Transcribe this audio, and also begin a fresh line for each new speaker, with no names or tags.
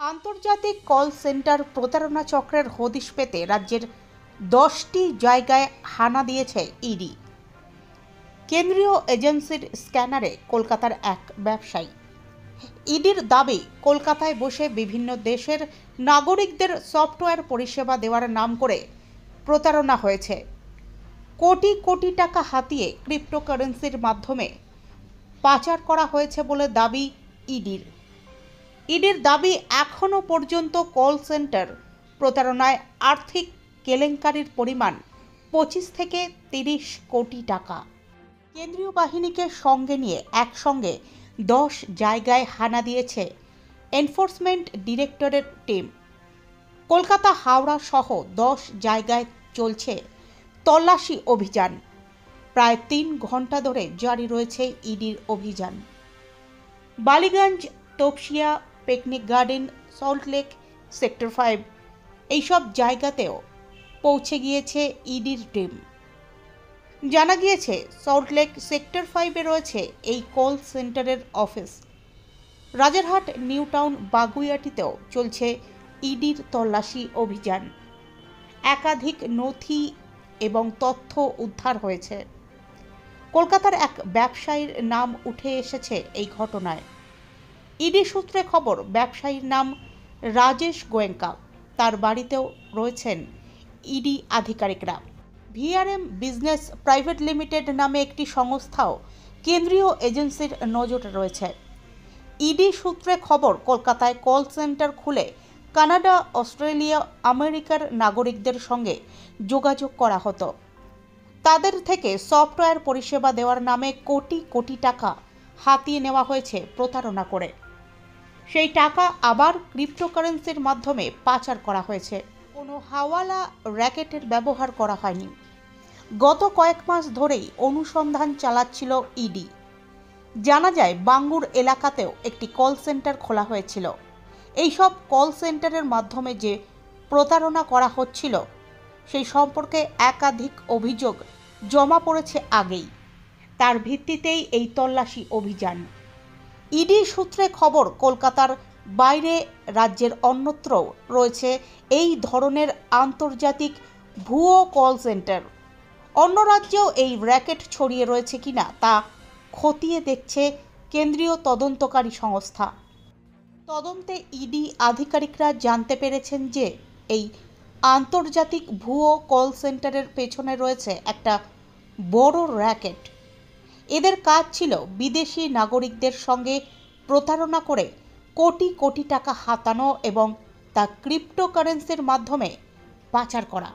আন্তর্জাতিক call centre প্রতারণা চক্রের হদিশ পেতে রাজ্যের 10টি জায়গায় হানা দিয়েছে ইডি। কেন্দ্রীয় এজেন্সির স্ক্যানারে কলকাতার এক ব্যবসায়ী। ইডির দাবি, কলকাতায় বসে বিভিন্ন দেশের নাগরিকদের সফটওয়্যার পরিষেবা দেওয়ার নাম করে প্রতারণা হয়েছে। কোটি কোটি টাকা হাতিয়ে ক্রিপ্টোকারেন্সির মাধ্যমে পাচার করা হয়েছে বলে দাবি ইডির। ইডির দাবি, এখনও পর্যন্ত কল সেন্টার প্রতারণায় আর্থিক কেলেঙ্কারির পরিমাণ 25 থেকে 30 কোটি টাকা। কেন্দ্রীয় বাহিনীকে সঙ্গে নিয়ে একসঙ্গে 10 জায়গায় হানা দিয়েছে এনফোর্সমেন্ট ডিরেক্টরের টিম। কলকাতা, হাওড়া সহ 10 জায়গায় চলছে তল্লাশি অভিযান। প্রায় 3 ঘন্টা ধরে জারি রয়েছে ইডির অভিযান। Ballygunge, Topsia, picnic garden, Salt Lake, sector 5 এইসব জায়গাতেও পৌঁছে গিয়েছে ইডির টিম। জানা গিয়েছে, সল্টলেক সেক্টর 5-এ রয়েছে এই কল সেন্টারের অফিস। রাজারহাট, নিউ টাউন, বাগুইআটিতেও চলছে ইডির তল্লাশি অভিযান। একাধিক নথি এবং তথ্য উদ্ধার হয়েছে। কলকাতার এক ব্যবসায়ীর নাম উঠে এসেছে এই ঘটনায়। ইডি সূত্রে খবর, ব্যবসায়ীর নাম রাজেশ গোয়েঙ্কা। তার বাড়িতেও রয়েছেন ইডি আধিকারিকরা। ভিআরএম বিজনেস প্রাইভেট লিমিটেড নামে একটি সংস্থাও কেন্দ্রীয় এজেন্সির নজরে রয়েছে। ইডি সূত্রে খবর, কলকাতায় কল সেন্টার খুলে কানাডা, অস্ট্রেলিয়া, আমেরিকার নাগরিকদের সঙ্গে যোগাযোগ করা হতো। তাদের থেকে সফটওয়্যার পরিষেবা দেওয়ার নামে কোটি কোটি টাকা হাতিয়ে নেওয়া হয়েছে প্রতারণা করে। সেই টাকা আবার ক্রিপ্টোকারেন্সির মাধ্যমে পাচার করা হয়েছে। কোনো হাওয়ালা র্যাকেটের ব্যবহার করা হয়নি। গত কয়েক মাস ধরেই অনুসন্ধান চালাচ্ছিল ইডি। জানা যায়, বাঙ্গুর এলাকাতেও একটি কল সেন্টার খোলা হয়েছিল। এইসব কল সেন্টারের মাধ্যমে যে প্রতারণা করা হচ্ছিল সেই সম্পর্কে একাধিক অভিযোগ জমা পড়েছে আগেই। তার ভিত্তিতেই এই তল্লাশি অভিযান। ইডি সূত্রে খবর, কলকাতার বাইরে রাজ্যের অন্যত্রও রয়েছে এই ধরনের আন্তর্জাতিক ভুয়ো কল সেন্টার। অন্য রাজ্যেও এই র্যাকেট ছড়িয়ে রয়েছে কিনা তা খতিয়ে দেখছে কেন্দ্রীয় তদন্তকারী সংস্থা। তদন্তে ইডি আধিকারিকরা জানতে পেরেছেন যে এই আন্তর্জাতিক ভুয়ো কল সেন্টারের পেছনে রয়েছে একটা বড় র্যাকেট। এদের কাজ ছিল বিদেশি নাগরিকদের সঙ্গে প্রতারণা করে কোটি কোটি টাকা হাতানো এবং তা ক্রিপ্টোকারেন্সির মাধ্যমে পাচার করা।